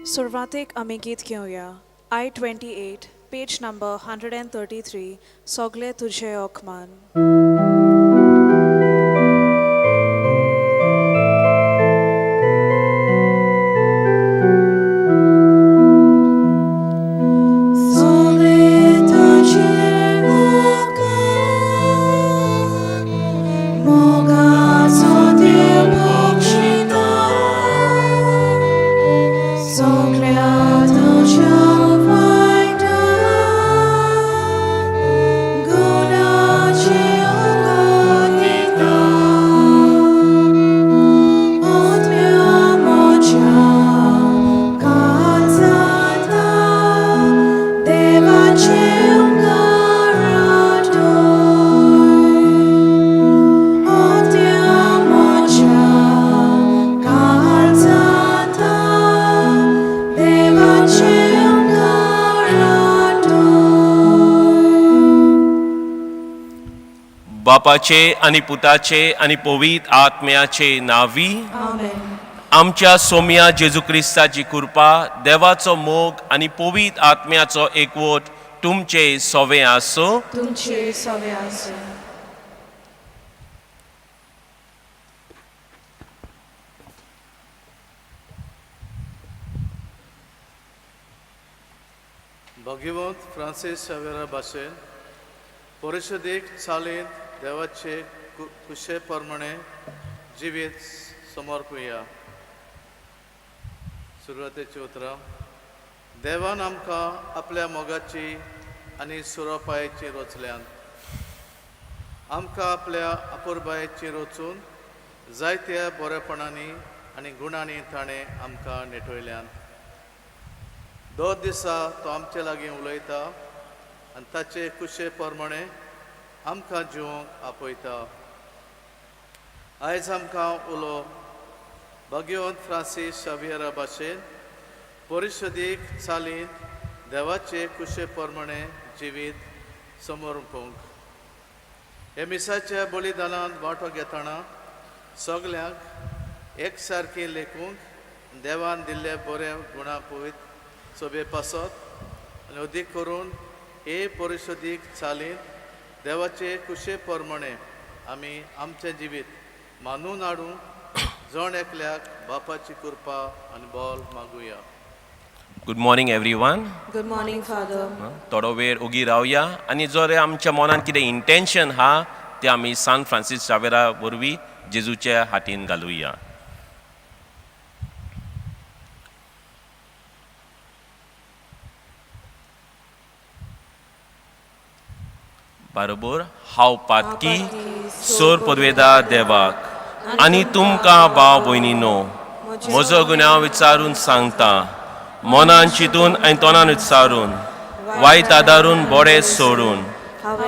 सुरवातेक आमी गीत घेवया. I-28, पेज नंबर 133, सोगले तुझे ओखमान. बापाचे आणि पुताचे आणि पवित्र आत्म्याचे नावी आमेन. आमच्या सोम्या जेजू क्रिस्ताची कृपा, देवाचो मोग आणि पवित्र आत्म्याचो एकवट तुमचे सोवे आसो. तुमचे सवे आसो. भगवंत फ्रांसीस शावेरा भाशेन परिशदेक चालीन देवाचे कुशे प्रमाणे जिवीत समर्पुया. सुरवातेची उतरां. देवान आमकां आपल्या मोगाची आनी सुरोपायेची रचल्यान आमकां आपल्या अपुरबायेची रचून जायत्या बरेपणांनी आनी गुणांनी ताणें आमकां नेटवयल्यान. दोन दिसा तो आमचे लागीं उलयता आनी ताचे कुशे प्रमाणे आमकां जिवंक आपयता. आयज आमकां उलो भगवंत फ्रांसीस शावेरा भाशेन परिशदेक चालीन देवाचे कुशे प्रमाणे जिवीत समर्पूंक. हे मिसाच्या बलिदानांत वांटो घेतना सगल्यांक एक सारकी लेखूंक देवान दिल्ले बरे गुणां पळयत सोबे पासत आनी अदीक करून हे परिशदीक चालीन देवाचे कुशे प्रमाणे आमी आमचें जिवीत मानून हाडूं जण एकल्याक बापाची कृपा आनी बोल मागुया. Good morning everyone. Good morning father. थोडो वेळ उगी रावया आनी जो रे आमच्या मनान कितें इंटेंशन हा ते आमी सान फ्रांसीस शावेरा वरवीं जेजूच्या हातीन घालुया. बरोबर. हांव पातकी सोर पदवेदा देवाक आनी तुमकां भाव भयणीनो म्हजो गुन्यांव विचारून सांगता. मनान चिंतून आनी तोंडान विचारून वायट आदारून बोडे सोडून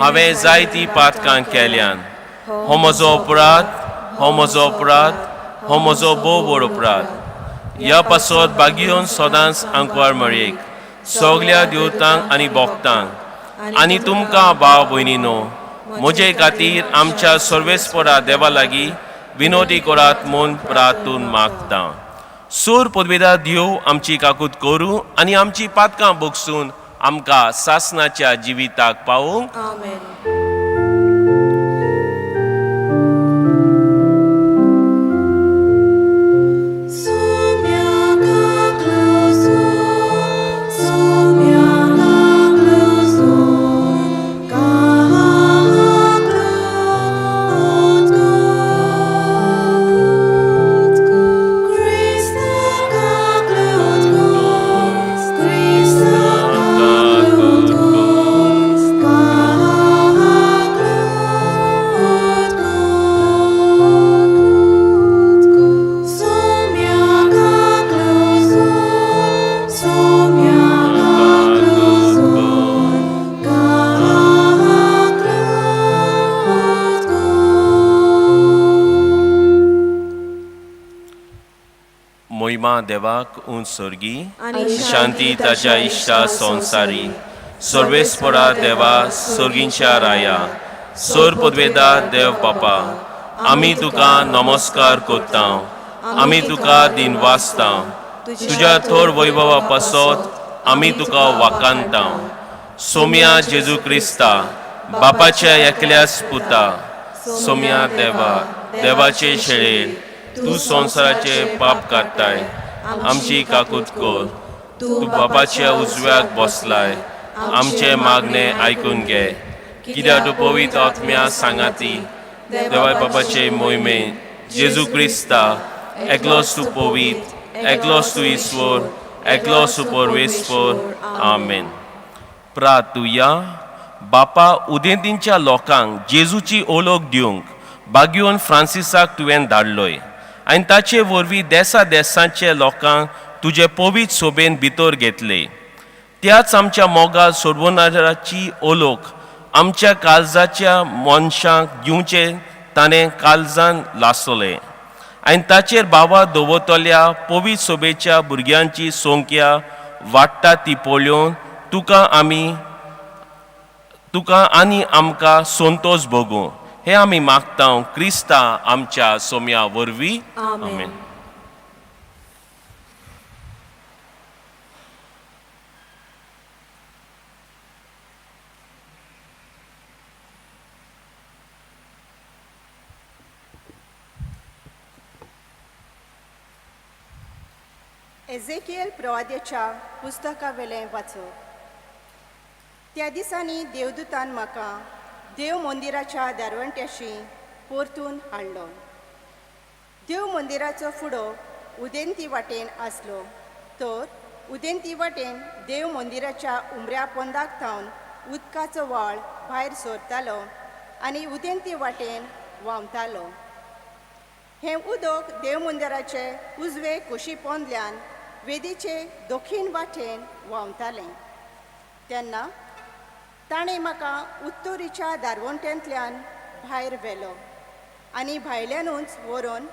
हांवें जायतीं पातकां केल्यान. हो म्हजो अपराध, हो म्हजो अपराध, हो म्हजो भोव व्हड अपराध. ह्या पासत बागियोन सदांच आंकवार मळयेक सगल्या देवतांक आनी भोगतांक आनी तुमकां भाव भयणीनो म्हजे खातीर आमच्या सर्वेस्परा देवा लागीं विनोदी करात म्हूण प्रार्थून मागता. सोर पदवेदार देव आमची काकूत करूं आनी आमची पातकां भोगसून आमकां सासणाच्या जिविताक पावूंक. आमेन. महिमा देवाक उंच सर्गी शांती ताच्या इश्टा संसारी. सर्वेस्परा देवा सर्गींच्या राया सोर पदवेदार देव बापा आमी तुका नमस्कार करता. आमी तुका दिन वाचता. तुझ्या थोर वैभवा पासत आमी तुका वाकांता. सोम्या जेजू क्रिस्ता, बापाच्या एकल्याच पुता, सोम्या देवा, देवाचे शेळेर, तू संवसाराचे पाप काडटाय, आमची काकूट कर. तू बापाच्या उजव्याक बसलाय, आमचे मागणे आयकून घे. कित्याक तू पवित्र आत्म्या सांगाती, देवा बापाचे मोहिमे, जेजू क्रिस्ता, एकलोच तू पवित्र, एकलोच तू ईश्वर, एकलोच तू परमेश्वर. आमेन. प्रार्थुया. बापा, उदेंतींच्या लोकांक जेजूची ओळख दिवंक बागयोन फ्रांसिसाक तुवें धाडलोय आनी ताचे वरवीं देसा देसांचे लोकांक तुजे पवित्र सोबेन भितर घेतले. त्याच आमच्या मोगाळ सोडवणाराची ओळख आमच्या काळजाच्या मनशांक दिवचे ताणें काळजान लासले आनी ताचेर बाबा दवरतल्या पवित्र सोबेच्या भुरग्यांची संख्या वाडटा ती पळोवन तुका आनी आमकां संतोश भोगूं हे आमी मागता क्रिस्ता आमच्या सोम्या वरवीं. आमेन. एझेकिएल प्रवाद्याच्या पुस्तका वेलें वाचप. त्या दिसांनी देवदूतान म्हाका देव मंदिराच्या दारवंट्याशी परतून हाडलो. देव मंदिराचो फुडो उदेंती वाटेन आसलो, तर उदेंती वाटेन देव मंदिराच्या उमऱ्या पोंदाक थावन उदकाचो व्हाळ भायर सरतालो आनी उदेंती वाटेन व्हांवतालो. हें उदक देव मंदिराचे उजवे कुशी पोंदल्यान वेदीचे दक्षिण वाटेन व्हांवतालें. तेन्ना ताणें म्हाका उत्तरेच्या दारवंट्यांतल्यान भायर व्हेलो आनी भायल्यानूच व्हरून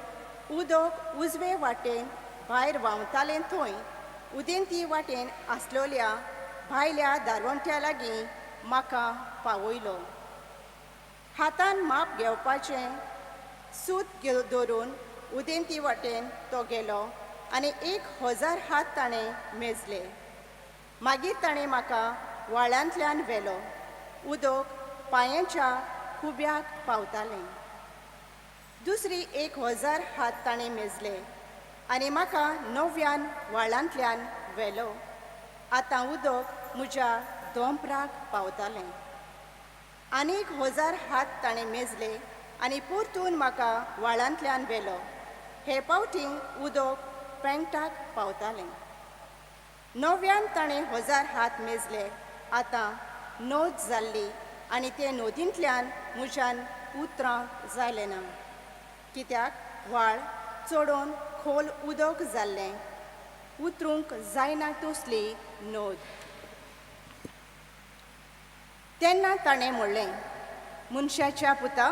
उदक उजवे वाटेन भायर व्हांवतालें थंय उदेंती वाटेन आसलोल्या भायल्या दारवंट्या लागीं म्हाका पावयलो. हातान माप घेवपाचें सूत धरून उदेंती वाटेन तो गेलो आनी 1000 हात ताणें मेजले. मागीर ताणें म्हाका व्हाळांतल्यान व्हेलो. उदक पांयांच्या खुब्याक पावतालें. दुसरी 1000 हात ताणें मेजले आनी म्हाका 9व्यान व्हाळांतल्यान व्हेलो. आतां उदक म्हज्या दोंपराक पावतालें. आनीक 1000 हात ताणें मेजले आनी परतून म्हाका व्हाळांतल्यान व्हेलो. हे पावटी उदक पेंटाक पावतालें. 9व्यान ताणें 1000 हात मेजले. आतां नोद जाल्ली आनी ते नोदींतल्यान म्हज्यान उतरां जालें ना, कित्याक व्हाळ चडोवन खोल उदक जाल्लें. उतरूंक जायना तसली नोद. तेन्ना ताणें म्हणलें, मनशाच्या पुता,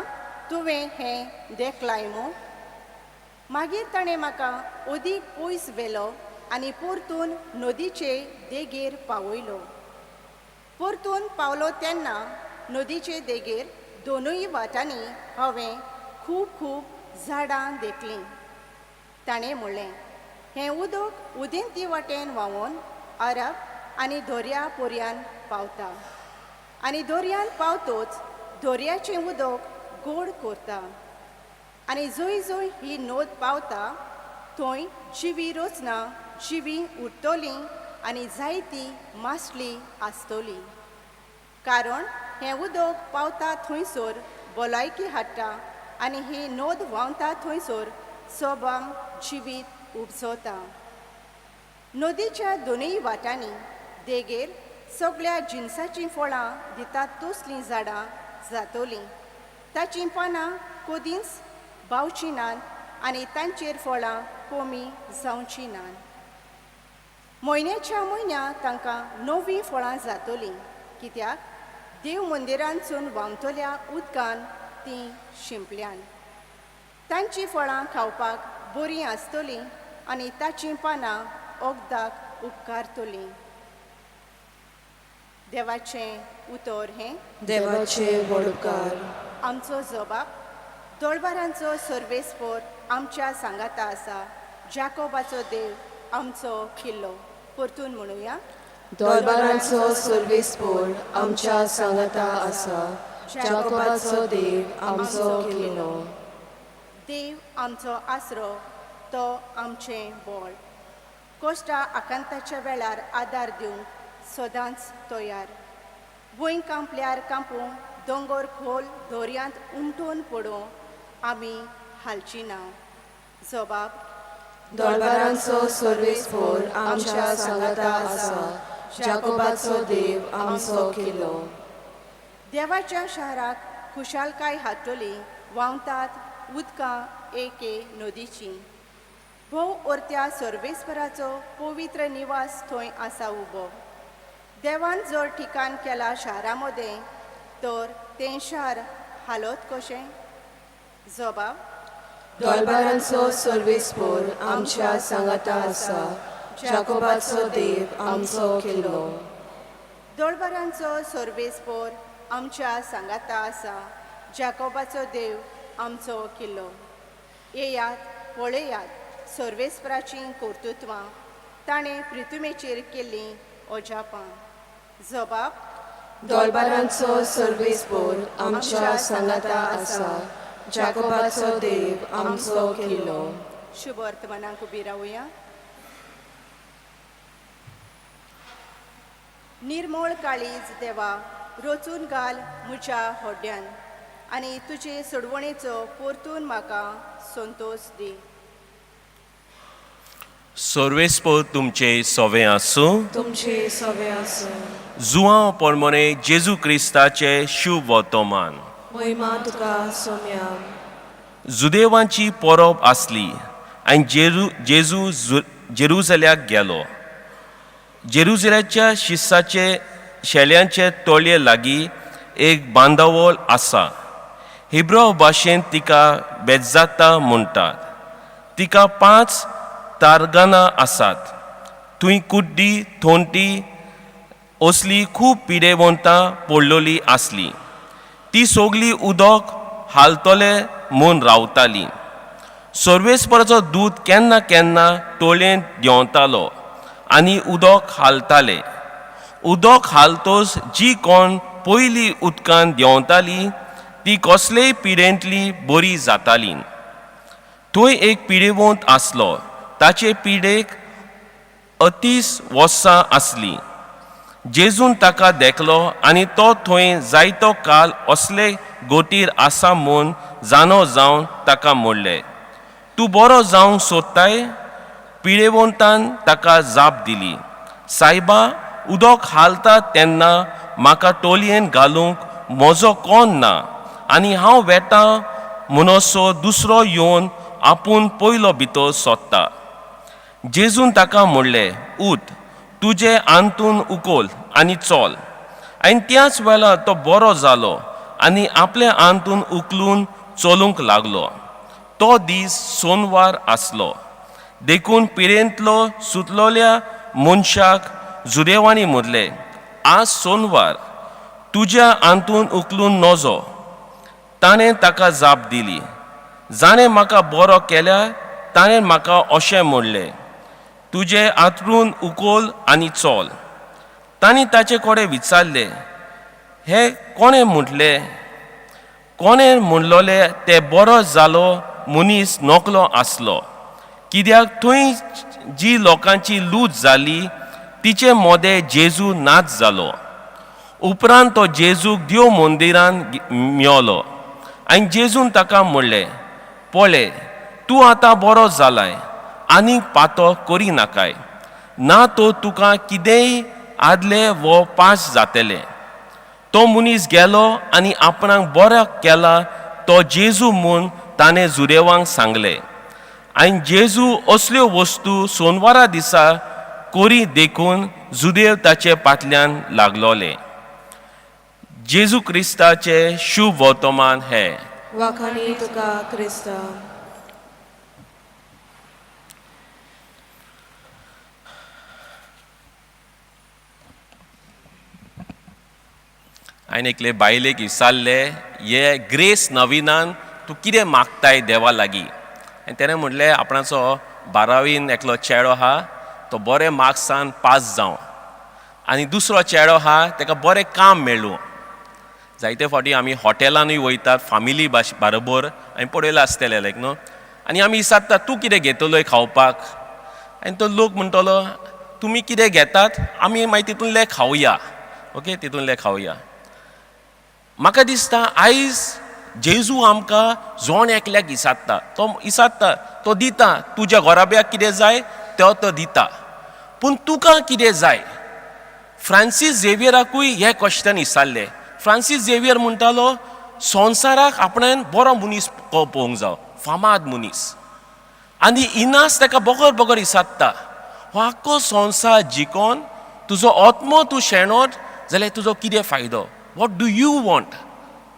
तुवें हें देखलाय मो. मागीर ताणें म्हाका अदीक पयस व्हेलो आनी परतून नदीचे देगेर पावयलो. परतून पावलो तेन्ना नदीचे देगेर दोनूय वाटांनी हांवें खूब झाडां देखलीं. ताणें म्हणलें, हें उदक उदेंती वाटेन व्हांवून अरब आनी दर्या पर्यान पावता आनी दर्यान पावतोच दर्याचें उदक गोड करता आनी जंय जंय ही नोद पावता थंय जिवी रचना जिवी उरतलीं आनी जायती मासली आसतली. कारण हें उदक पावता थंयसर भलायकी हाडटा आनी ही नोद व्हांवता थंयसर सोबाम जिवीत उपजता. नदीच्या दोनूय वाटांनी देगेर सगळ्या जिनसाचीं फळां दितात तसलीं झाडां जातलीं. ताचीं पानां कदींच बावचीं नात आनी तांचेर फळां कमी जावचीं नात. म्हयन्याच्या म्हयन्या तांकां नवीं फळां जातलीं, कित्याक देव मंदिरांतसून व्हांवतल्या उदकान तीं शिंपल्यान. तांचीं फळां खावपाक बरीं आसतलीं आनी ताचीं पानां वखदाक उपकारतलीं. देवाचें उतर हें देवाचे वडकार. आमचो जबाब दळबारांचो सर्वेस्पर आमच्या सांगाता आसा. जाकोबाचो देव आमचो किल्लो. परतून म्हणुया. दोलबारांचो सर्वेस्पोर आमच्या सांगाता आसा. जाकोबाचो देव आमचो किल्लो. देव आमचो आसरो, तो आमचें बळ. कोश्टा आकांताच्या वेळार आदार दिवंक सदांच तयार. वंय कांपल्यार कांपूं, दोंगर खोल दर्यांत उमटून पडूं, आमी हालची ना. जबाब. दोलबारांचो सर्वेस्पोर आमच्या सांगाता आसा. जाकोबाचो देव आमचो किल्लो. देवाच्या शाराक खुशालकाय हाडटली, व्हांवतात उदकां एके नदीची. भोव ओरत्या सर्वेस्पराचो पवित्र निवास थंय आसा उबो. देवान जर ठिकाण केला शारा मदें, तर तें शार हालत कशें? जबाब. दोलबारांचो सर्वेस्पोर आमच्या सांगाता आसा. जाकोबाचो देव आमचो किल्लो. दोळबारांचो सर्वेस्पोर आमच्या सांगाता आसा. जाकोबाचो देव आमचो किल्लो. येयात पळयात सर्वेस्पराची कर्तुत्वां, ताणें पृथ्वीचेर केल्लीं अजापां. जबाब. दोलबारांचो सर्वेस्पोर आमच्या सांगाता आसा. जाकोबाचो देव आमचो किल्लो. शुभ वर्तमानांक उबी रावया. निर्मळ काळीज देवा, रचून घाल म्हज्या होड्यान, आनी तुजे सोडवणेचो परतून म्हाका संतोश दी. सर्वेस्पोर तुमचे सोवे आसूं. तुमचे सवे आसूं. जुआंव पोरमोने जेजू क्रिस्ताचे शुभ वर्तमान. महिमा तुका सोम्या. जुदेवांची परब आसली आनी जेजू जेरुसल्याक गेलो. जेरुसल्याच्या शिसाचे शेल्यांचे तळये लागीं एक बांदावळ आसा. हिब्रू भाशेंत तिका बेतजाता म्हणटात. तिका 5 तारगानां आसात. थंय कुड्डी थोंटी असली खूब पिडेवंतां पडलेलीं आसलीं. ती सगळीं उदक हालतले म्हूण रावतालीं. सर्वेस्पराचो दूत केन्ना केन्ना तळयेंत देंवतालो आनी उदक हालताले. उदक हालतोच जी कोण पयलीं उदकान देंवतालीं ती कसलेय पिडेंतली बरी जातालीं. थंय एक पिडेवंत आसलो. ताचे पिडेक अतीस वर्सां आसलीं. जेजून ताका देखलो आनी तो थंय जायतो काल असले गोटीर आसा म्हूण जाणो जावन ताका म्हणलें, तूं बरो जावंक सोदताय? पिडेवंतान ताका जाप दिली, सायबा, उदक हालता तेन्ना म्हाका टोलयेन घालूंक म्हजो कोण ना आनी हांव वेटां म्हणसो दुसरो येवन आपूण पयलो भितर सोदता. जेजून ताका म्हणलें, उठ, तुजे आंतून उखल आनी चल. आनी त्याच वेळार तो बरो जालो आनी आपल्या आंतून उखलून चलूंक लागलो. तो दीस सोनवार आसलो. देखून पिडेंतलो सुतलोल्या मनशाक जुदेवांनी म्हणलें, आज सोनवार, तुज्या आंतून उखलून नजो. ताणें ताका जाप दिली, जाणें म्हाका बरो केल्या ताणें म्हाका अशें म्हणलें, तुजे आंतरून उखल आनी चल. तांणी ताचे कडेन विचारलें, हे कोणें म्हटलें? कोणें म्हणलोलें तें बरो जालो मनीस नकलो आसलो, कित्याक थंय जी लोकांची लूट जाली तिचे मोदें जेजू नाच जालो. उपरांत तो जेजूक देव मंदिरान मेळलो आनी जेजून ताका म्हणलें, पळय, तूं आतां बरो जालाय, आनीक पातो करी नाकाय, ना तो तुका कितेंय आदलें वो पास जातलें. तो मनीस गेलो आनी आपणाक बरो केला तो जेजू म्हूण ताणें जुदेवांक सांगलें. आनी जेजू असल्यो वस्तू सोनवारा दिसा करी देखून जुदेव ताचे फाटल्यान लागलोले. जेजू क्रिस्ताचे शुभ वर्तमान हे. वाखाणी तुका क्रिस्ता. हांवें एकले बायलेक विचारलें, हे ग्रेस नविनान तूं कितें मागताय देवा लागीं? आनी तेणें म्हणलें, आपणाचो 12वीन एकलो चेडो आहा, तो बरे मार्क्सान पास जावं आनी दुसरो चेडो आहा ताका बरें काम मेळूं. जायते फावटी आमी हॉटेलांनूय वयतात फामिली बरोबर हांवें पळयलां आसतलें लायक न्हू. आनी आमी विचारतात तूं कितें घेतलोय खावपाक आनी तो लोक म्हणटलो तुमी कितें घेतात आमी मागीर तितूंतलें खावया. ओके, तितूंतलें खावया. म्हाका दिसता आयज जेजू आमकां जोण एकल्याक विचारता, तो विचारता, तो दिता. तुज्या घोराब्याक कितें जाय तो दिता, पूण तुका कितें जाय? फ्रांसीस झेवियराकूय हे क्वेश्चन विचारले. फ्रांसीस झेवियर म्हणटालो संवसाराक आपणान बरो मनीस पळोवंक जाय, फामाद मनीस. आनी इनास ताका बोगोर बोगोर विचारता, हो आख्खो संवसार जिखोन तुजो आत्मो तूं शेणोत जाल्यार तुजो कितें फायदो? What do you want?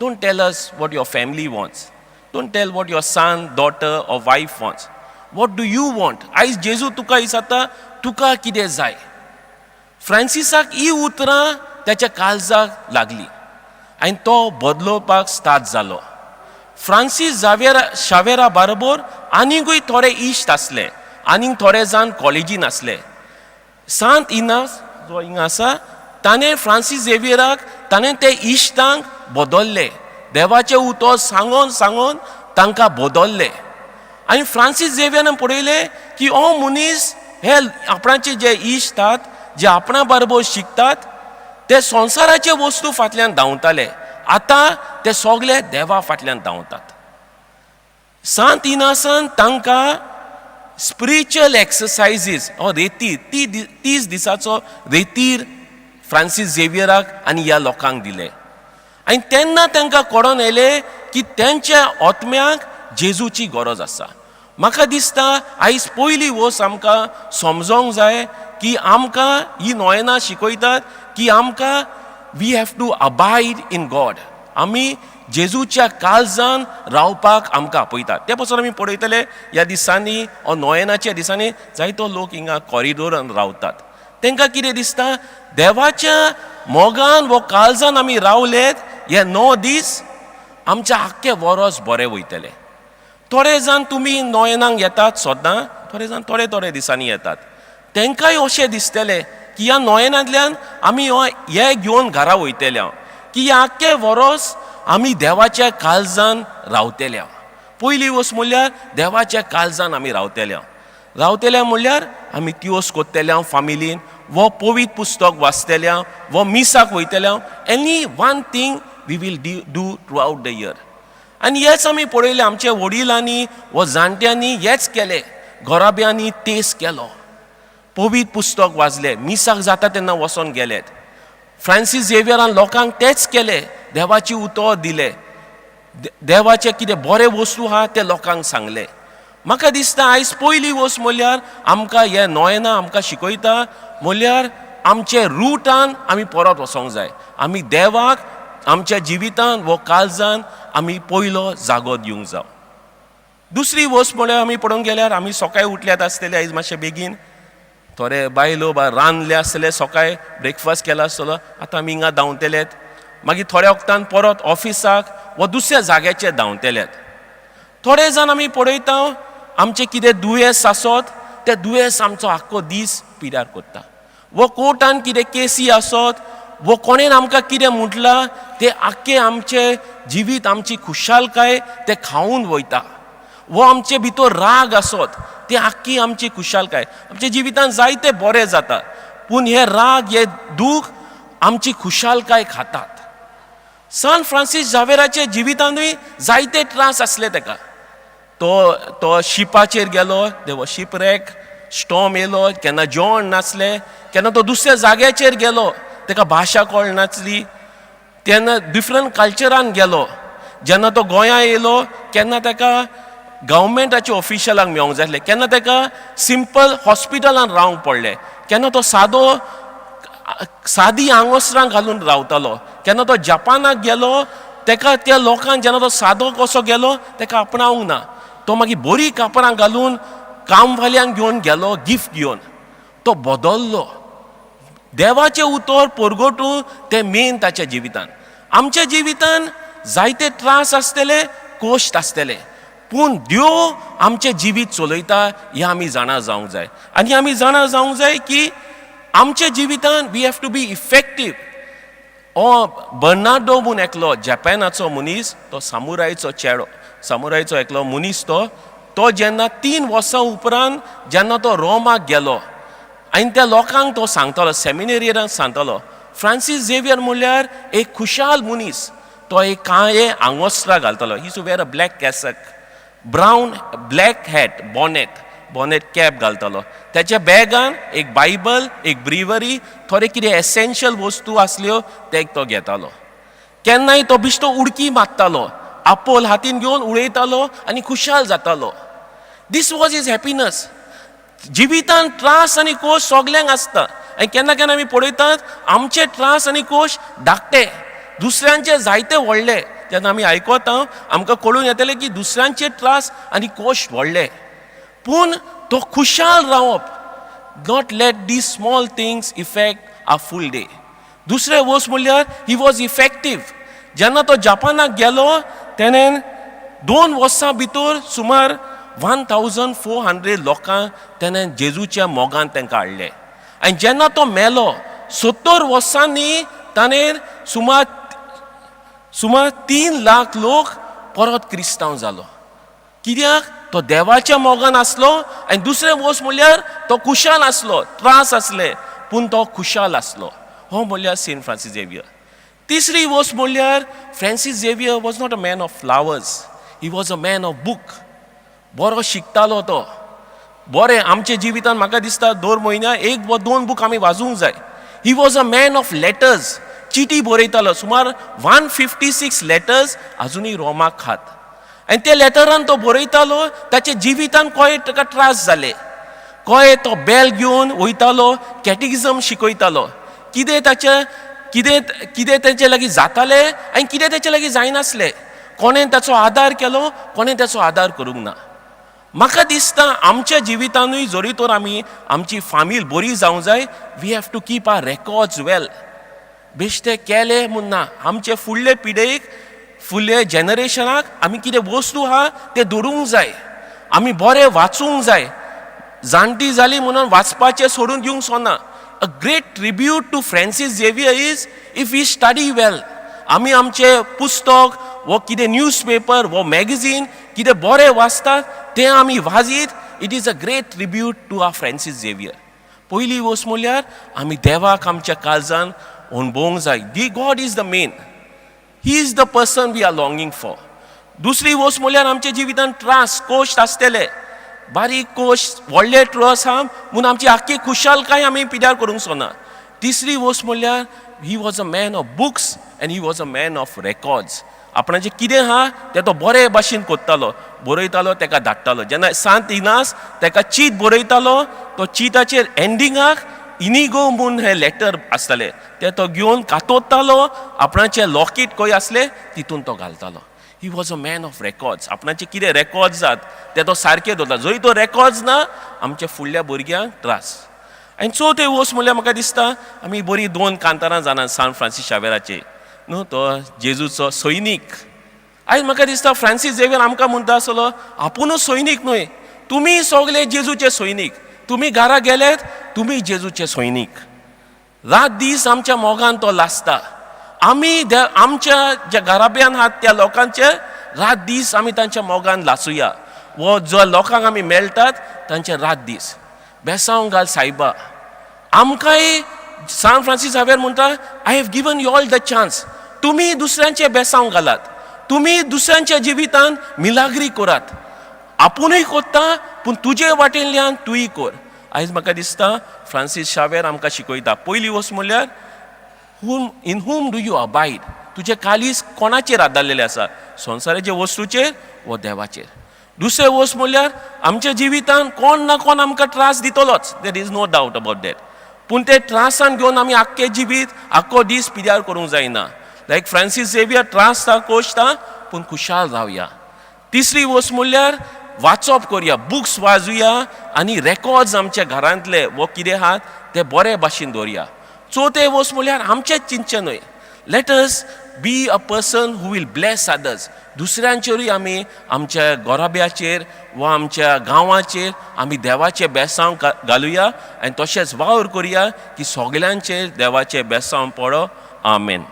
Don't tell us what your family wants. Don't tell what your son, daughter or wife wants. What do you want? आयज जेजू तुका विचारता तुका कितें जाय? फ्रांसिसाक ही उतरां त्याच्या काळजाक लागली आनी तो बदलोवपाक स्टार्ट जालो. फ्रांसीस शावेरा बरोबर आनीकूय थोडे इश्ट आसले, आनीक थोडे जाण कॉलेजीन आसले. सांत इनास जो हिंगा आसा ताणें फ्रांसीस झेवियराक ताणें ते इश्टांक बदल्ले. देवाचें उतर सांगोन सांगोन तांकां बदल्ले. आनी फ्रांसीस झेवियरान पळयलें की हो मनीस हे आपणाचे जे इश्ट आसात, जे आपणा बरोबर शिकतात, ते संवसाराचे वस्तू फाटल्यान धांवताले. आतां ते सगळे देवा फाटल्यान धांवतात. सांत इनासान तांकां स्पिरिच्युअल एक्सरसायजीस हो रेतीर 30 दिसाचो रेतीर फ्रांसीस झेवियराक आनी ह्या लोकांक दिले. आनी तेन्ना तांकां कळोन येलें की तेंच्या आत्म्याक जेजूची गरज आसा. म्हाका दिसता आयज पयली वस्त आमकां समजोंक जाय की आमकां ही नोवेना शिकयतात की आमकां we have to abide in God. आमी जेजूच्या काळजान रावपाक आमकां आपयतात. ते पासून आमी पळयतले ह्या दिसांनी हो नोवेनाच्या दिसांनी जायतो लोक हिंगा कॉरिडोरान रावतात. तांकां कितें दिसता देवाच्या मोगान वो काळजान आमी रावलेत हे 9 दीस आमचें आख्खें वरोस बरें वयतलें. थोडे जाण तुमी नोवेनाक येतात सदां, थोडे जाण थोडे थोडे दिसांनी येतात. तांकांय अशें दिसतलें की ह्या नोवेनांतल्यान आमी हे घेवन घरा वयतले की ह्या आख्खें वरोस आमी देवाच्या काळजान रावतले. पयली वस्त म्हणल्यार देवाच्या काळजान आमी रावतले म्हणल्यार आमी तिवोस कोत्तले फामिलीन, वो पवित्र पुस्तक वाचतले, वो मिसाक वयतले. Any one thing we will do throughout the year. आनी हेच आमी पळयलें आमच्या वडिलांनी वो जाणट्यांनी हेच केलें. घोराब्यांनी तेच केलो. पवित्र पुस्तक वाचलें, मिसाक जाता तेन्ना वचोन गेलेत. फ्रांसीस झेवियरान लोकांक तेच केलें. देवाची उतर दिले, देवाचे कितें बरे वस्तू आहा ते लोकांक सांगले. म्हाका दिसता आयज पयली वस्त म्हणल्यार आमकां हे नोवेना आमकां शिकयता म्हणल्यार आमचे रुटान आमी परत वचोंक जाय. आमी देवाक आमच्या जिवितान वो काळजान आमी पयलो जागो दिवंक जाय. दुसरी वस्त म्हळ्यार आमी पळोवंक गेल्यार आमी सकाळीं उठल्यात आसतले आयज मातशें बेगीन. थोडे बायलो रांदले आसतले, सकाळीं ब्रेकफास्ट केला आसतलो, आतां आमी हिंगा धांवतलेत. मागीर थोड्या वक्तान परत ऑफिसाक वा दुसऱ्या जाग्याचेर धांवतलेत. थोडे जाण आमी पळयता आमचें कितें दुयेंस आसत तें दुयेंस आमचो आख्खो दीस पिड्यार करता. वो कोर्टान कितें केसी आसत, वो कोणेन आमकां कितें म्हटलां तें आख्खें आमचें जिवीत, आमची खुशालकाय तें खावन वयता. वो आमचे भितर राग आसत ती आख्खी आमची खुशालकाय. आमच्या जिवितान जायते बरें जाता पूण हे राग हे दूख आमची खुशालकाय खातात. सान फ्रांसीस झावेराच्या जिवितानूय जायते त्रास आसले ताका. तो शिपाचेर गेलो, देव शिपरेक, स्टॉम येयलो, केन्ना जेवण नासलें, केन्ना तो दुसऱ्या जाग्याचेर गेलो ताका भाशा कळनासली, तेन्ना डिफरंट कल्चरान गेलो. जेन्ना तो गोंयां येयलो केन्ना ताका गव्हर्मेंटाच्या ऑफिशलांक मेळोंक जाय आसलें, केन्ना ताका सिंपल हॉस्पिटलान रावंक पडलें, केन्ना तो सादी आंगोसरां घालून रावतालो, केन्ना तो जपानाक गेलो, ताका त्या लोकांक जेन्ना तो सादो कसो गेलो ताका आपणावंक ना. तो मागीर बरी कापरां घालून कामवाल्यांक घेवन गेलो गिफ्ट घेवन. तो बदल्लो. देवाचें उतर परगटून तें मेन ताच्या जिवितान. आमच्या जिवितान जायते त्रास आसतले, कोश्ट आसतले, पूण देव आमचें जिवीत चलयता हें आमी जाणा जावंक जाय. आनी आमी जाणा जावंक जाय की आमच्या जिवितान we have to be effective. Bernardo म्हूण एकलो जपानाचो मनीस, तो सामुरायचो एकलो मनीस, तो जेन्ना 3 वर्सां उपरांत जेन्ना तो रोमाक गेलो आनी त्या लोकांक तो सांगतालो, सेमिनेरियरांक सांगतालो, फ्रांसीस झेवियर म्हणल्यार एक खुशाल मनीस. तो एक काळे आंगोस्त्रा घालतालो. He to wear a black cassock, black hat, bonnet cap घालतालो. त्याच्या बॅगान एक बायबल, एक ब्रिवरी, थोडे कितें एसेन्शियल वस्तू आसल्यो ते तो घेतालो. केन्नाय तो बिश्तो उडकी मारतालो, आपोल हातीन घेवन उडयतालो आनी खुशाल जातालो. This was his happiness. जिवितान त्रास आनी कोश सगल्यांक आसता. आनी केन्ना केन्ना आमी पळयतात आमचे त्रास आनी कोश धाकटे, दुसऱ्यांचे जायते व्हडले. जेन्ना आमी आयकता आमकां कळून येतलें की दुसऱ्यांचे त्रास आनी कोश व्हडले. पूण तो खुशाल रावप, not let these small things effect our full day. दुसरे वस्त म्हणल्यार ही वॉज इफेक्टीव. जेन्ना तो जपानाक गेलो तेणें 2 वर्सां भितर सुमार 1400 लोकांक तेणें जेजूच्या मोगान तांकां हाडले. आनी जेन्ना तो मेलो 70 वर्सांनी ताणें सुमार 3 लाख लोक परत क्रिस्तांव जालो. कित्याक तो देवाच्या मोगान आसलो. आनी दुसरें वस्त म्हणल्यार तो खुशाल आसलो. त्रास आसले पूण तो खुशाल आसलो. हो म्हणल्यार सेंट फ्रांसीस झेवियर. तिसरी वस्त म्हणल्यार Francis Xavier was not a man of flowers, he was a man of book. बरो शिकतालो तो. बरें आमच्या जिवितान म्हाका दिसता 2 म्हयन्या 1 वा 2 बूक आमी वाचूंक जाय. He was a man of letters. चिटी बरयतालो. सुमार 156 लेटर्स आजुनूय रोमाक खात. आनी त्या लेटरान तो बरयतालो ताच्या जिवितान कळे ताका त्रास जाले. कळे तो बेल घेवन वयतालो, कॅटिकिझम शिकयतालो. कितें तेचे लागीं जातालें आनी कितें तेचे लागीं जायनासलें. कोणें ताचो आदार केलो, कोणें ताचो आदार करूंक ना. म्हाका दिसता आमच्या जिवितानूय जरी तर आमी आमची फामील बरी जावंक जाय, we have to keep our records well. बेश्टे केले म्हूण ना, आमचे फुडले पिडेक, फुडले जेनरेशनाक आमी कितें वस्तू आहा ते दवरूंक जाय. आमी बरें वाचूंक जाय. जाणटी जाली म्हणून वाचपाचें सोडून दिवंक सोना. A great tribute to Francis Xavier is if we study well. आमी आमचे पुस्तक वो कितें न्यूज पेपर वो मॅगझीन कितें बरें वाचतात तें आमी वाजीत. It is a great tribute to our Francis Xavier. पयली वस्त म्हणल्यार आमी देवाक आमच्या काळजान अणभवूंक जाय. The God is the main. He is the person we are longing for. दुसरी वस्त म्हणल्यार आमच्या जिवितान त्रास कोश्ट आसतले. बारीक कोश्ट व्हडले त्रास आहा म्हूण आमची आख्खी खुशालकाय आमी पिड्यार करूंक सोना. तिसरी वस्त म्हणल्यार ही was a man of books and he was a man of records. आपणाचें कितें आहा तें तो बरे भाशेन कोत्तालो, बरयतालो, ताका धाडटालो. जेन्ना सांत इनास ताका चीट बरयतालो, तो चिताचेर एंडिंगाक इनिगो म्हूण हें लेटर आसतालें तें तो घेवन कातोत्तालो. आपणाचें लॉकेट खंय आसलें तितून तो घालतालो. He was a man of records. आपणाचे कितें रेकॉर्ड्स जात ते तो सारके दवरता. जरी तो रेकॉर्ड्स ना आमच्या फुडल्या भुरग्यांक त्रास. आनी चवथे वस्त म्हणल्यार म्हाका दिसता आमी बरी 2 कांतारां जाणात सांत फ्रांसीस शावेराचे न्हू, तो जेजूचो सैनीक. आयज म्हाका दिसता फ्रांसीस झेवियर आमकां म्हणटा आसलो आपुणूच सैनीक न्हय, तुमी सगळे जेजूचे सैनीक. तुमी घरा गेलेत, तुमी जेजूचे सैनीक. रात दीस आमच्या मोगान तो लासता. आमी आमच्या ज्या घराब्यान आहात त्या लोकांचे रात दीस आमी तांच्या मोगान लासूया. वो जो लोकांक आमी मेळटात तांचे रात दीस बेसांव घाल सायबा. आमकांय सांत फ्रांसीस झेवियर म्हणटा I have given you all the chance. तुमी दुसऱ्यांचे बेसांव घालात, तुमी दुसऱ्यांच्या जिवितान मिलाग्री करात. आपुणूय कोत्ता पूण तुजे वाटेंतल्यान तुय कर. आयज म्हाका दिसता फ्रांसीस झेवियर आमकां शिकयता. पयली वस्त म्हणल्यार in whom do you abide. तुजें कालीस कोणाचेर आदारलेलें आसा, संवसाराच्या वस्तूचेर वो देवाचेर. दुसरें वस्त म्हणल्यार आमच्या जिवितान कोण ना कोण आमकां त्रास दितलोच. There is no doubt about that. पूण ते त्रासान घेवन आमी आख्खे जिवीत आख्खो दीस पिड्यार करूंक जायना. लायक फ्रांसीस झेवियर त्रास ता कोश्टा पूण खुशाल रावया. तिसरी वस्त म्हणल्यार वाचप करया, बुक्स वाचुया आनी रेकॉर्ड्स आमच्या घरांतले वो कितें आहात ते बरे भाशेन दवरया. चवथे वस्त म्हणल्यार आमचेंच चिंतचें न्हय. Let us be a person who will bless others. दुसऱ्यांचेरूय आमी आमच्या गोराब्याचेर वा आमच्या गांवाचेर आमी देवाचें बेसांव घालुया आनी तशेंच वावर करुया की सगल्यांचेर देवाचें बेसांव पडो. आमेन.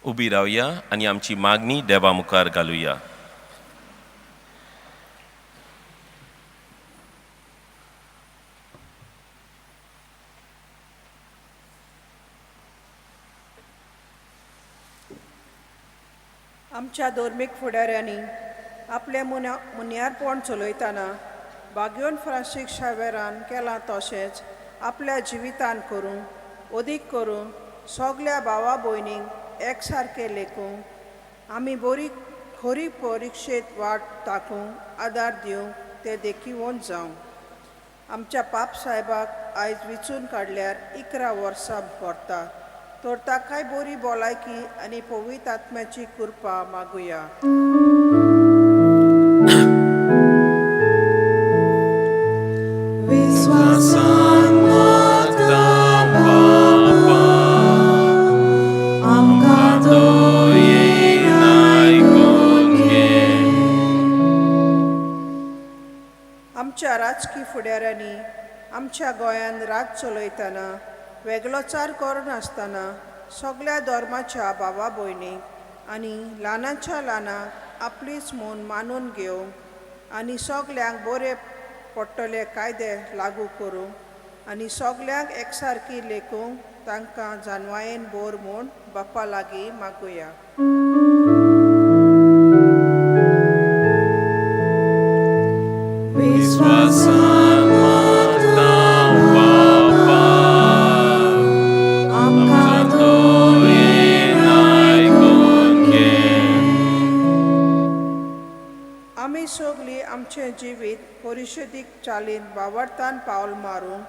उबी रावया आनी आमची मागणी देवा मुखार घालुया. आमच्या धर्मीक फुडाऱ्यांनी आपले मुन्यारपण चलयतना बागयोन फ्रांसीस शावेरान केलां तशेंच आपल्या जिवितान करून अदीक करून सगल्या भावा भयणींक एकसारके लेखूंक आमी बरी खरी परिक्षेत वाट दाखोवंक आदार दिवंक ते देखीवन जावं. आमच्या पाप साहेबाक आयज विचून काडल्यार 11 वर्सां भरता. तर ताकाय बरी भलायकी आनी पवित्र आत्म्याची कृपा मागुया. आमच्या राजकीय फुडाऱ्यांनी आमच्या गोंयांत राज चलयतना वेगळोचार करनासतना सगळ्या धर्माच्या भावा भयणीक आनी ल्हानाच्या ल्हानाक आपलीच म्हूण मानून घेवंक आनी सगल्यांक बरे पडटले कायदे लागू करूंक आनी सगल्यांक एकसारकी लेखूंक तांकां जानवायेन बोर म्हूण बापा लागीं मागुया. आमी सगळीं आमचें जिवीत परिशदीक चालीन वावरतान पावल मारून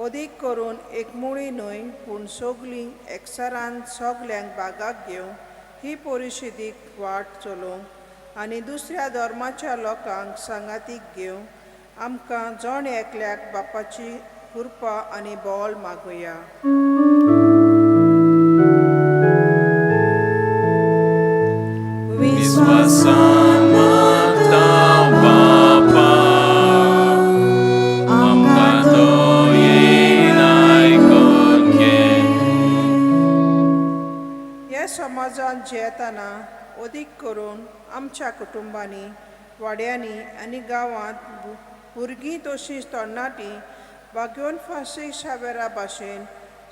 अदीक करून एकमुळी न्हय पूण सगळीं एकचारान सगल्यांक भागाक घेवंक ही परिशदीक वाट चलोवंक आनी दुसऱ्या धर्माच्या लोकांक सांगातीक घेवंक आमकां जण एकल्याक बापाची कृपा आनी बोल मागुया. ह्या समाजान जियेतना अदीक करून आमच्या कुटुंबांनी वाड्यांनी आनी गांवांत भुरगीं तशींच तरणाटीं बागयोन फ्रांसीस शावेरा भाशेन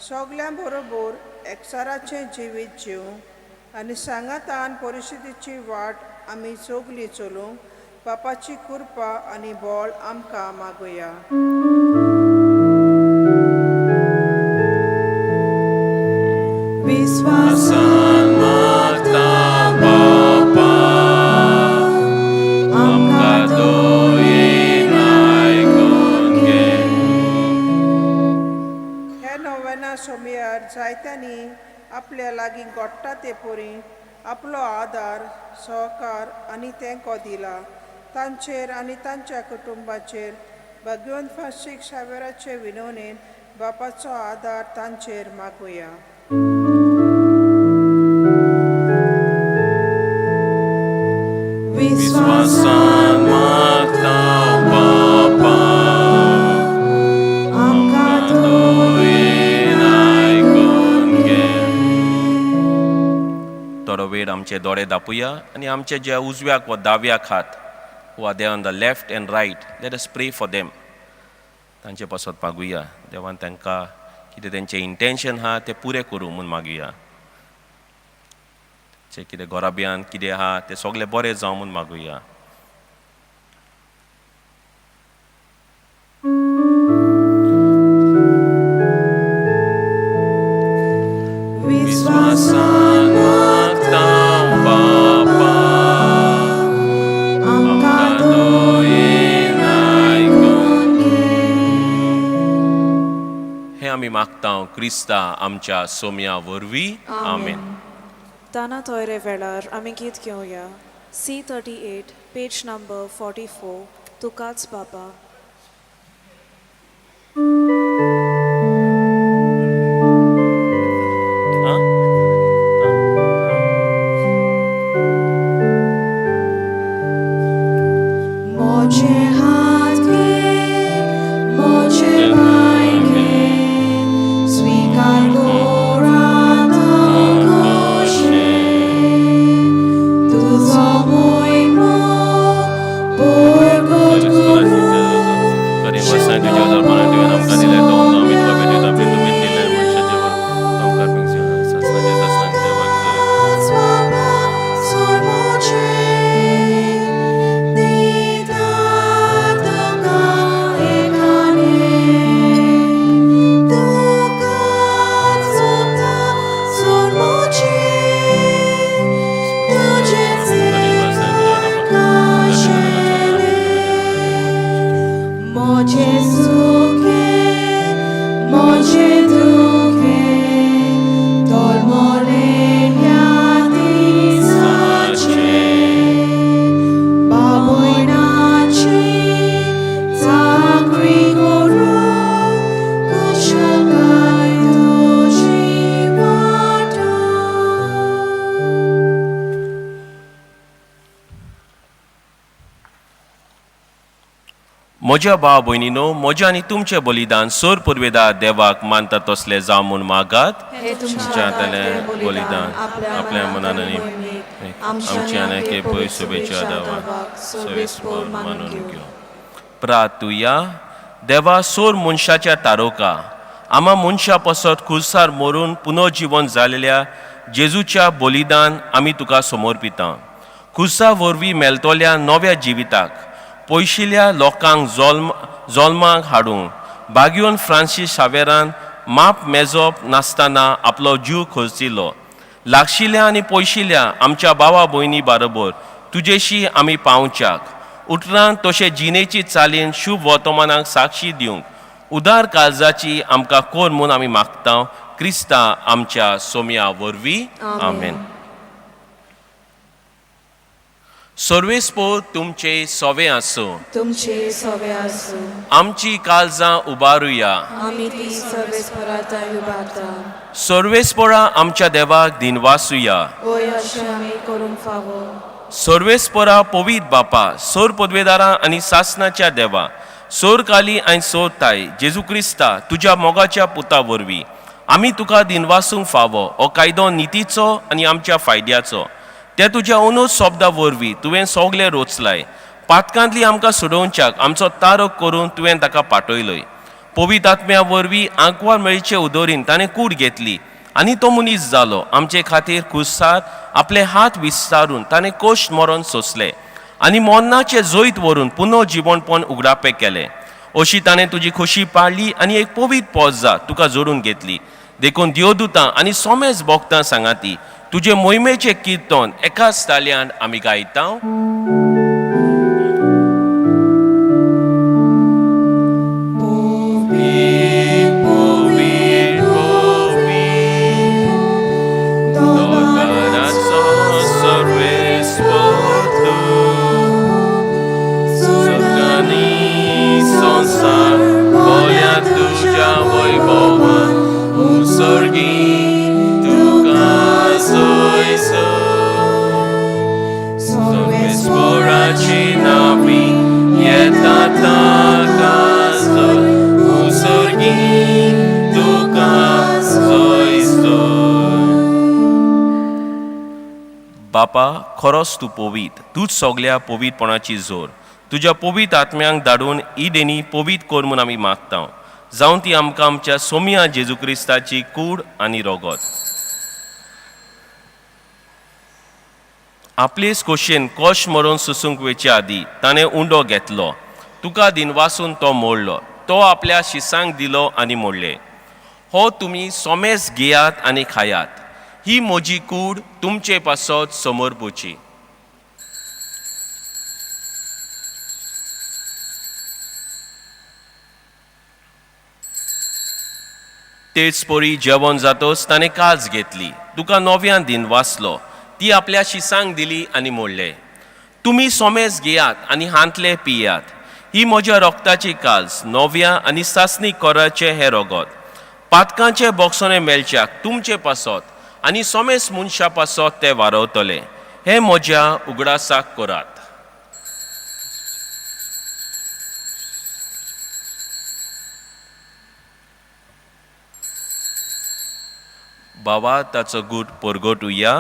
सगल्यां बरोबर एकचाराचें जिवीत जिवंक आनी सांगातान परिस्थितीची वाट आमी सगळीं चलोवंक बापाची कृपा आनी बोल आमकां मागुया. हे नोवेना सोमयार जायत्यांनी आपल्या लागीं घडटा ते परी आपलो आदार सहकार आनी तेंको दिला. तांचेर आनी तांच्या कुटुंबाचेर बागयोन फ्रांसीस शावेराचे विनवणेन बापाचो आदार तांचेर मागुया. थोडो वेळ आमचे दोळे धापुया आनी आमचे जे उजव्याक वा दाव्याक हात वा दे on the left and right let us pray for them. तांचे पासत मागुया देवान तांकां कितें तेंचें इंटेंशन आहा तें पुरें करूं म्हूण मागुया. जे कितें गोराब्यान कितें आहा तें सगलें बरें जावं म्हूण मागुया. आमी मागता मागता क्रिस्ता आमच्या सोम्या वरवीं आमेन. ताना तोयरे वेळार आमी गीत घेवया. C38 पेज नंबर 44 तुकाच बाबा. मोचे हात घे, मोचे पाय घे, स्वीकार गोराता घोषे. तुझो मोहिमा बोरगोट करू कधी बसाय तुझ्या दरबारात तुवें आमकां दिलें तो आमी तुका भेटयता बिन तुवें दिलें मनशाचें वर आमकां पेंगसिना सासणाचे सासणाचे देवाक जय. स्वामा सोय मोचे दितात तुका एकाने. तुकाच सोबता सोय मोचे तुजेच खाशेले. मोचे सुखे मोचे दुखे तोलमोलेल्या दिसाचे. बाबोयनाची चाकरी करू कशकाय तुजी वाटा. म्हज्या भाव भयणीनो, म्हजें आनी तुमचें बलिदान सोर पुर्वेदा देवाक मानता तसलें जावं म्हूण मागात. हे तुमच्या हातांतलें बलिदान आपल्या मनान आनी आमच्या नखे पळय शुभेच्छा देवाक सवेस्पर मानून घेवं. प्रार्थुया. देवा सोर मनशाच्या तारोका आमा मनशा पसत खुर्सार मरून पुनर्जीवन जालेल्या जेजूच्या बलिदान आमी तुका समर्पिता. खुर्सा वरवीं मेलतोल्या नव्या जिविताक पयशिल्ल्या लोकांक जल्माक हाडूंक बागयोन फ्रांसीस शावेरान माप मेजप नासतना आपलो जीव खर्चिलो. लागशिल्ल्या आनी पयशिल्ल्या आमच्या भावा भयणी बरोबर तुजेशी आमी पावच्याक उतरांत तशें जिणेची चालीन शुभ वर्तमानाक साक्षी दिवंक उदार काळजाची आमकां कोर म्हूण आमी मागता क्रिस्ता आमच्या सोम्या वरवीं आमेन. सर्वेस्पोर तुमचे सवे आसूं. तुमचे सवे आसूं. आमची काळजां उबारुया. आमी ती सर्वेस्पराताय उबारता. सर्वेस्पोरा आमच्या देवाक दिनवासुया. ओय अशें आमी करूंक फावो. सर्वेस्पोरा पवित बापा सोर पदवेदारां आनी सासणाच्या देवा सोर काली आनी सोर ताय जेजू क्रिस्ता तुज्या मोगाच्या पुता वरवीं आमी तुका दिनवासूंक फावो हो कायदो नितीचो आनी आमच्या फायद्याचो. त्या तुज्या अनूच शब्दा वरवीं तुवें सगळे रोचलाय. पातकांतली आमकां सोडोवच्याक आमचो तारक करून तुवें ताका पाठयलोय. पवित आत्म्या वरवीं आंकवार मेळीचे उदोरीन ताणें कूड घेतली आनी तो मनीस जालो. आमचे खातीर खुर्सार आपले हात विस्तारून ताणें कोश्ट मरण सोंसले आनी मरणाचे जैत व्हरून पुनर्जीवनपण उगडापे केलें. अशी ताणें तुजी खोशी पाळली आनी एक पवित पोजा तुका जोडून घेतली. देखून देवदूतां आनी सोमेज भोगतां सांगाती तुजे मोहिमेचे किर्तन एकाच तालयान आमी गायता. बापा खरोच तूं पवित. तूच सगळ्या पवितपणाची जोर. तुज्या पवित आत्म्यांक धाडून ही देणी पवित कर म्हूण आमी मागता. जावं ती आमकां आमच्या सोम्या जेजू क्रिस्ताची कूड आनी रोगत. आपलेच खोशेन कोश मरून सुसूंक वेचे आदी ताणें उंडो घेतलो. तुका दिनवासून तो मोडलो. तो आपल्या शिसांक दिलो आनी मोडले. हो तुमी सोमेज घेयात आनी खायात. ही म्हजी कूड तुमचे पासत समर्पूची. तेच पोरी जेवण जातोच ताणे काज घेतली, तुका 9व्या दिन वाचलो, ती आपल्या शिसांक दिली आनी म्हणले, तुम्ही सोमेस घेयात आनी हांतले पियात, ही म्हज्या रोगताची काज, 9व्या आनी सासणी कोराचे हे रोगोत. पातकांचे बोक्सोने मेलच्याक तुमचे पासत आनी सोमेस मनशा पासत ते वारवतले, हे म्हज्या उगडासाक करात. बाबा ताचो गूट परगटुया.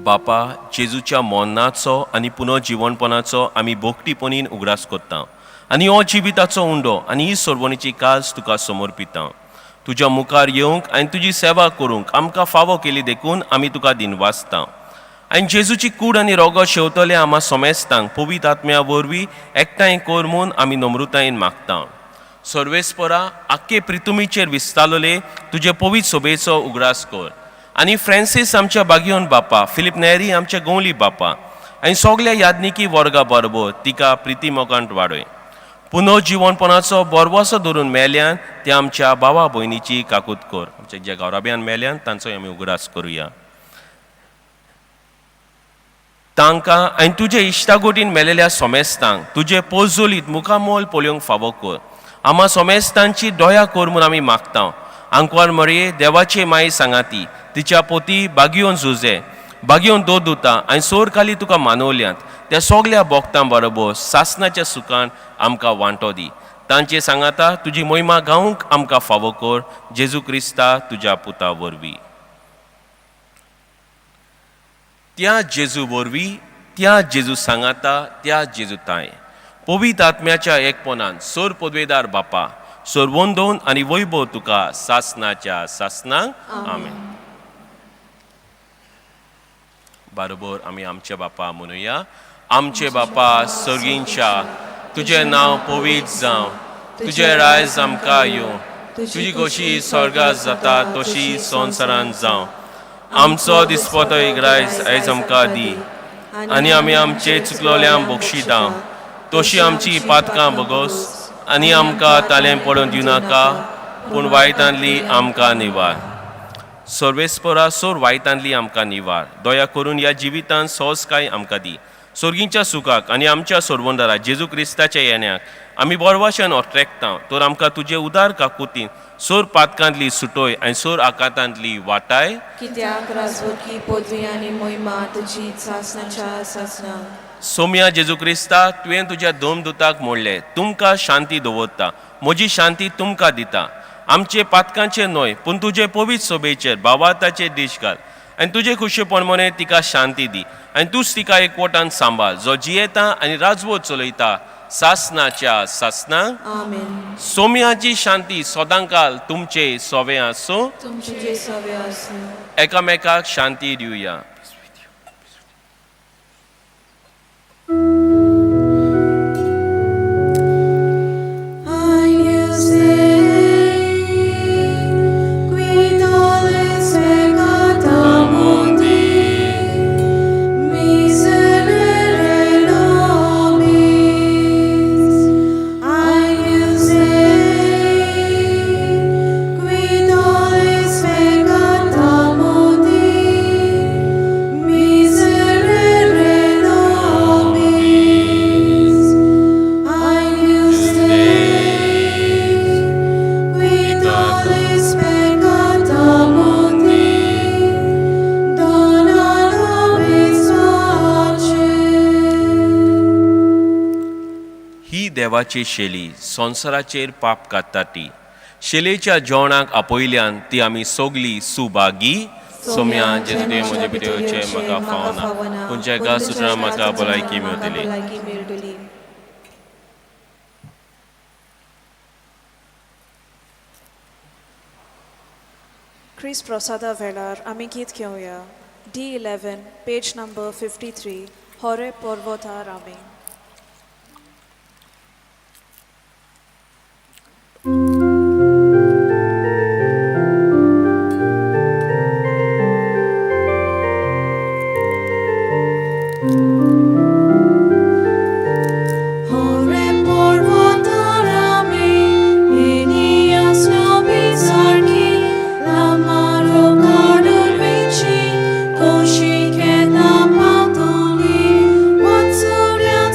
बापा, जेजूच्या मोन्नाचो आनी पुनर्जीवनपणाचो आमी भोगटीपणीन उगडास कोत्ता आनी हो जिविताचो उंडो आनी ही सोडवणीची काज तुका समर्पिता. तुज्या मुखार येवंक आनी तुजी सेवा करूंक आमकां फावो केली देखून आमी तुका दिनवासता. आनी जेजूची कूड आनी रोगो शेवतले आम्हा सोमेस्तांक पवित्र आत्म्या वरवीं एकठांय कर म्हूण आमी नम्रतायेन मागता. सर्वेस्परा, आख्खे पृथ्वीचेर विस्तारलोले तुजे पवित्र सोबेचो उगडास कर. आनी फ्रांसीस आमच्या बागयोन बापा, फिलिप नेरी आमच्या गवली बापा आनी सगल्या यादनिकी वर्गा बरोबर तिका प्रिती मोगांत वाडय. पुनर्जीवनपणाचो बरवसो धरून मेल्यान ते आमच्या भावा भयणीची काकूत कर. आमच्या ज्या गौरव्यान मेल्यान तांचोय आमी उगडास करुया. तांकां आनी तुजे इश्टागोटीन मेलेल्या सोमेस्तांक तुजे पोजोलीत मुखामोल पळोवंक फावो कर. आम्हा सोमेस्तांची दोया कर म्हूण आमी मागता. आंकवार मरये, देवाचे माई सांगाती, तिच्या पोती बागयोन झुजे, बागयोन दोदुता आनी सोर खाली तुका मानवल्यांत त्या सगल्या भोगतां बरोबर सासणाच्या सुखान आमकां वांटो दी. तांचे सांगाता तुजी महिमा गावंक आमकां फावो कर. जेजू क्रिस्ता तुज्या पुता वरवीं. त्या जेजू वरवीं, त्या जेजू सांगाता, त्या जेजू ताय पवित्र आत्म्याच्या एकपणान सोर पदवेदार बापा, सोर वंदोन आनी वैभव तुका सासणाच्या सासणांक. आमेन. बरोबर आमी आमचे बापा म्हणुया. आमचे बापा सर्गींच्या, तुझे नांव पवित्र जावं, तुझे रायज आमकां येवं, तुजी कशी स्वर्गांत जाता तशी संवसारांत जावं. आमचो दिसपतो इग्रायज आयज आमकां दी, आनी आमी आमचे चुकलोल्यांक बक्षिता तशी आमची पातकां बगोस, आनी आमकां तालें पडून दिवनाका, पूण वायटांतली आमकां निवार. सर्वेस्परा, सोर वायटांतली आमकां निवार. दया करून ह्या जिवितांत सहजकाय आमकां दी. सोर्गींच्या सुखाक आनी आमच्या सोडवंदारा जेजू क्रिस्ताच्या येण्याक आमी बरवाशान ओट्रेकता. तर आमकां तुजे उदार काकुतीन सोर पातकांतली सुटोय आनी सोर आकांतांतली वाटाय. कित्याक राजवटी पदवी आनी मोहिमा तुजी सासणाच्या सासणांक. सोम्या जेजू क्रिस्ता, तुवें तुज्या दोमदुताक म्हणलें, तुमकां शांती दवरता, म्हजी शांती तुमकां दिता. आमचे पातकांचेर न्हय पूण तुजे पवित्र सोबेचेर भावार्थाचेर दिश घाल आनी तुजे खुशेपणमणे तिका शांती दी. आनी तूंच तिका एकवटान सांबाळ, जो जियेता आनी राजवट चलयता सासणाच्या सासणांक. आमेन. सोम्याची शांती सदांकाल तुमचे सोवे आसूं. तुमचे सवे आसूं. एकामेकाक शांती दिवया. देवाची शेली संवसाराचेर पाप काडटाती शेलेच्या जेवणाक आपयल्यान ती आमी सोगली सुभागी सोम्या जेजू तुवें म्हजे भितरचे म्हाका फावना पूण जेका सुद्दां म्हाका भलायकी मेळटली क्रिस प्रसादा वेळार आमी गीत घेवया D11 पेज नंबर 53 होरे पर्वतार आमी Koshi ke na patoli, Watsuria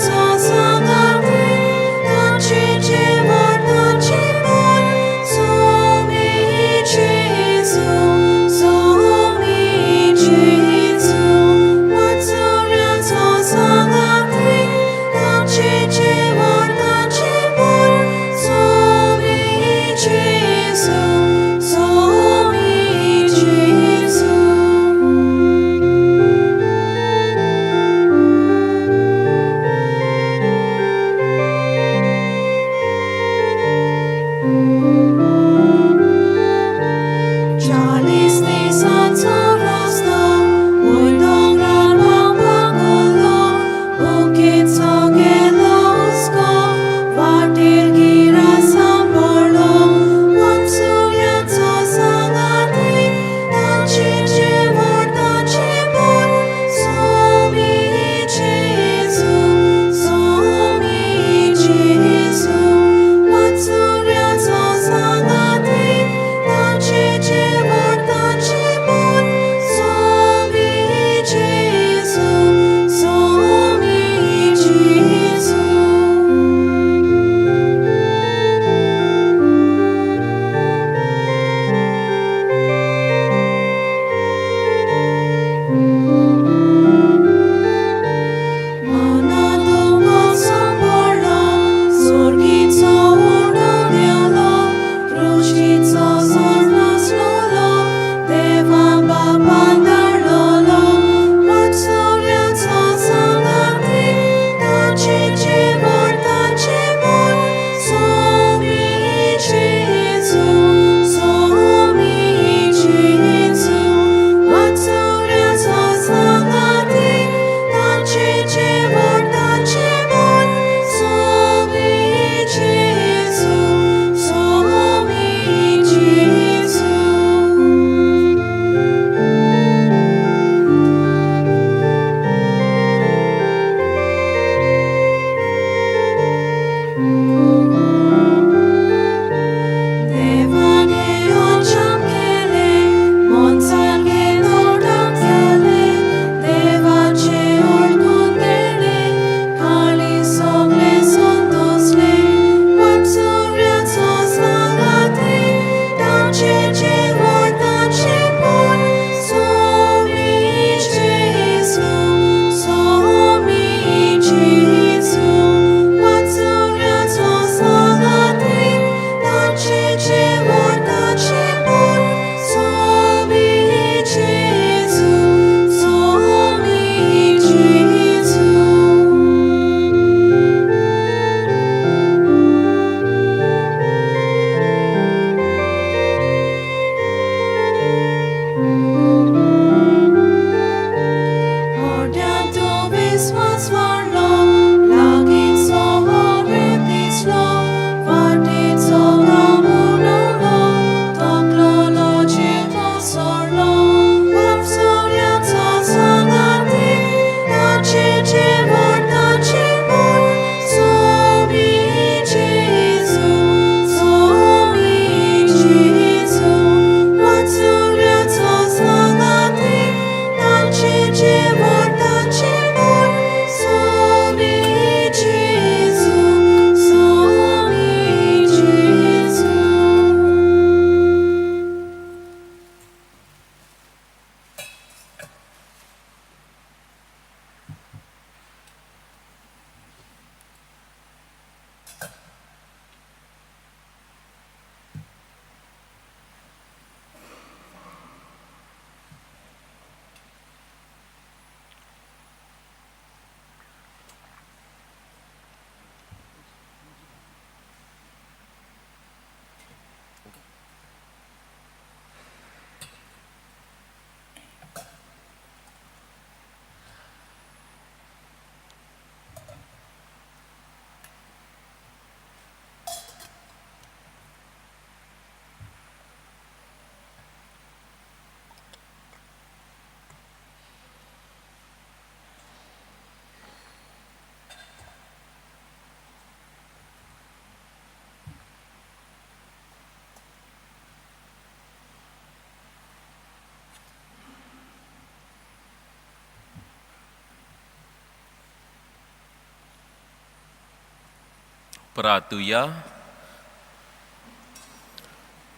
प्रार्थुया.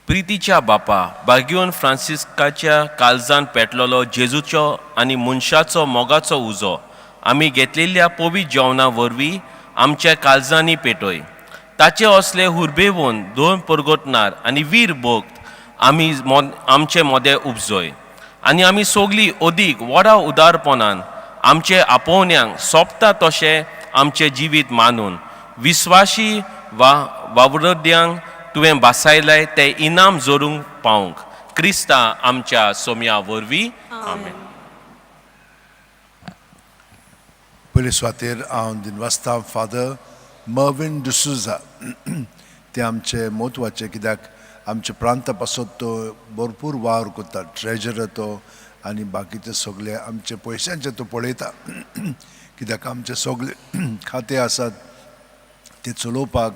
प्रितीच्या बापा, बागयोन फ्रांसिस्काच्या काळजान पेटलोलो जेजूचो आनी मनशाचो मोगाचो उजो आमी घेतलेल्या पवित्र जेवणा वरवीं आमच्या काळजांनी पेटय. ताचे असले हुर्बेवून दोन परगोटणार आनी वीर भोक्त आमी आमचे मोदें उपजय आनी आमी सोगलीं अदीक व्हडा उदारपणान आमचे आपोवण्यांक सोंपता तशें आमचें जिवीत मानून विस्वाशी वावुरद्यांक तुवें बासायलाय ते इनाम जोरूंक पावंक क्रिस्ता आमच्या सोम्या वरवीं. आमेन. पयले सुवातेर हांव दिनवासता फादर मर्विन डिसूजा ते आमचे म्हत्वाचे, कित्याक आमच्या प्रांता पासत तो भरपूर वावर करता, ट्रेजर तो आनी बाकीचे सगळे आमचे पयशांचे तो पळयता. कित्याक आमचे सगळे खाते आसात ते चलोवपाक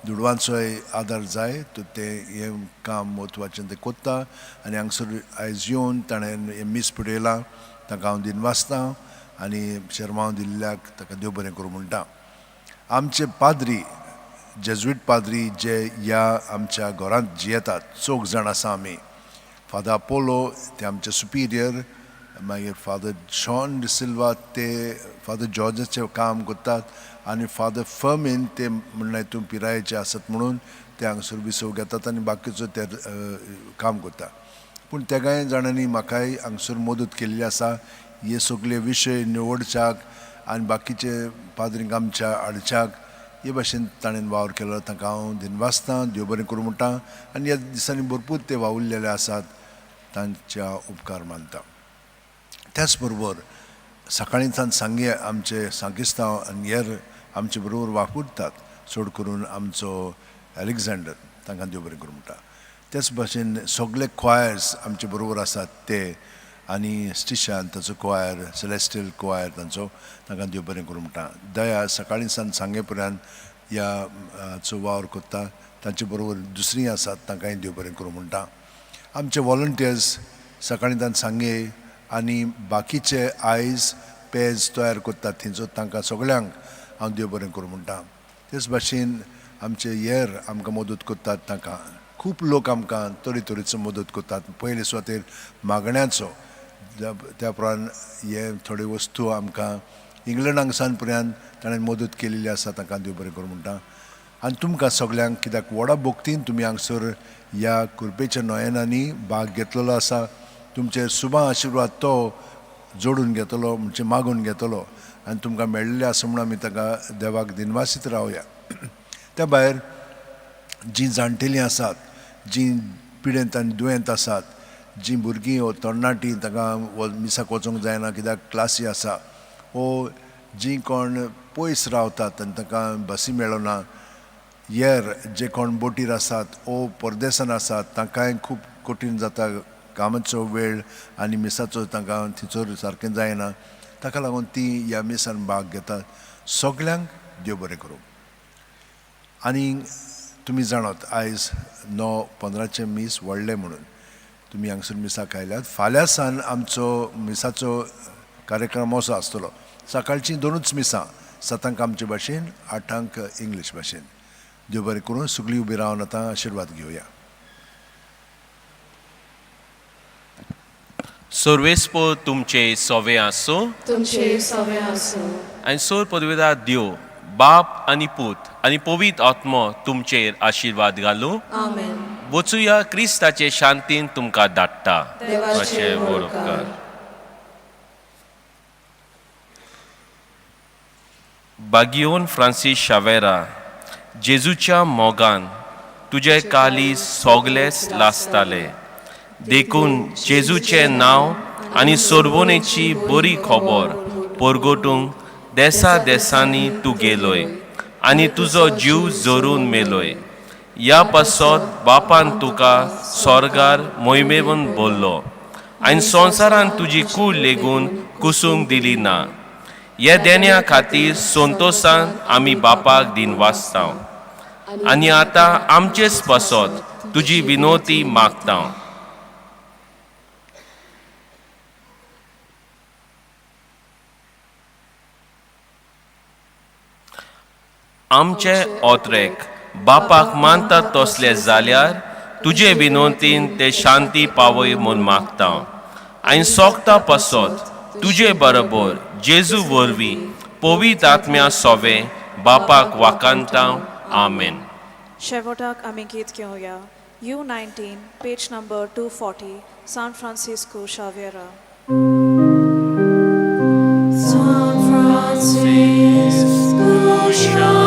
दुडवांचोय आदार जाय, तो ते हे काम म्हत्वाचें ते कोत्ता. आनी हांगसर आयज येवन ताणें हे मीस पळयलां, ताका हांव दिनवासता आनी शर्माव दिल्ल्याक ताका देव बरें करूं म्हणटा. आमचे पाद्री, जेजुईट पाद्री जे ह्या आमच्या घरांत जियेतात, 4 जाण आसा आमी. फादर अपोलो ते आमचे सुपिरियर, मागीर फादर शॉन डिसिल्वा ते फादर जॉर्जाचें काम करतात आनी फादर फर्मिन ते म्हणल्यार हितून पिरायेचे आसात म्हणून ते हांगसर विसव घेतात आनी बाकीचो ते काम करता. पूण तेगाय जाणांनी म्हाकाय हांगसर मदत केल्ली आसा हे सगळे विशय निवडच्याक आनी बाकीचे पाद्रींक आमच्या हाडच्याक हे भाशेन ताणें वावर केलो. ताका हांव दिनवासता, देव बरें करूं म्हणटा आनी ह्या दिसांनी भरपूर ते वावुरलेले आसात, तांच्या उपकार मानता. त्याच बरोबर सकाळींच्यान सांगे आमचे सांगिस्तांव आनी हेर आमचे बरोबर वावुरतात, चड करून आमचो एलेक्झांडर, तांकां देव बरें करूं म्हणटा. त्याच भाशेन सगळे क्वायर्स आमचे बरोबर आसात ते आनी स्टिशान ताचो क्वायर, सेलेस्टियल क्वायर तांचो, तांकां देव बरें करूं म्हणटा. दया सकाळींच्यान सांगे पर्यंत ह्याचो वावर करता, तांचे बरोबर दुसरीं आसात, तांकांय देव बरें करूं म्हणटा. आमचे वॉलंटियर्स सकाळींच्यान सांगे आनी बाकीचे आयज पेज तयार करतात थंयचो, तांकां सगळ्यांक हांव देव बरें करूं म्हणटा. तेच भाशेन आमचे हेर आमकां मदत करतात, तांकां खूब लोक आमकां तरेतरेचो मदत करतात. पयले सुवातेर मागण्यांचो, त्या प्रमाण हे थोडे वस्तू आमकां इंग्लंडांगसान पर्यंत ताणें मदत केलेली आसा, तांकां देव बरें करूं म्हणटा. आनी तुमकां सगळ्यांक, कित्याक व्हडा भोक्तीन तुमी हांगसर ह्या कुरपेच्या नोयनांनी भाग घेतलेलो आसा, तुमचे शुभ आशिर्वाद तो जोडून घेतलो, म्हणजे मागून घेतलो आनी तुमकां मेळ्ळेले आसा म्हणून आमी ताका देवाक दिनवासीत रावया. त्या भायर जीं जाणटेलीं आसात, जीं पिडेंत आनी दुयेंत आसात, जीं भुरगीं वो तरणाटीं तांकां मिसाक वचोंक जायना कित्याक क्लासी आसा, वो जीं कोण पयस रावतात आनी तांकां बसी मेळना, हेर जे कोण बोटीर आसात वो परदेसान आसात, तांकांय खूब कठीण जाता, कामाचो वेळ आनी मिसाचो तांकां थंयसर सारकें जायना, ताका लागून तीं ह्या मिसान भाग घेतात. सगल्यांक देव बरें करूं. आनी तुमी जाणात आयज 9-15 मीस व्हडले म्हणून तुमी हांगसर मिसाक आयल्यात. फाल्यां सान आमचो मिसाचो कार्यक्रम असो आसतलो. सकाळचीं 2च मिसां, 7 आमचे भाशेन, 8 इंग्लीश भाशेन. देव बरें करून सगळीं उबी रावन आतां आशिर्वाद घेवया. सर्वेस्पो तुमचे सोवे आसूं, तुमचे सवे आसूं. आनी सोर पदवेदार देव बाप आनी पूत आनी पवित्र आत्मो तुमचेर आशिर्वाद घालूं. आमेन. वचुया क्रिस्ताचे शांतीन तुमकां धाडटा. देवाचे वरपकार. बागयोन फ्रांसीस शावेरा, जेजूच्या मोगान तुजे काली सोगलेच लासताले, देखून जेजूचे नांव आनी सोर्बोनेची बरी खबर परगोटूंक देसा देसांनी तूं गेलोय आनी तुजो जीव जोरून मेलोय. ह्या पासत बापान तुका स्वर्गार मोहिमेवन बोल्लो आनी संवसारान तुजी कूड लेगून कुसूंक दिली ना. हे देण्या खातीर संतोशान आमी बापाक दिनवासता आनी आतां आमचेच पासत तुजी विनोती मागता. आमचे ओत्रेक बापाक मानतात तसले जाल्यार तुजे विनोंतीन ते शांती पावय म्हूण मागता आनी सोगता पासत तुजे बरोबर जेजू वरवीं पवित्र आत्म्या सोवे बापाक वाकांता आमेन. शेवटाक आमी गीत घेवया. U19, page number 240, San Francisco Xaviera. San Francisco Xavier.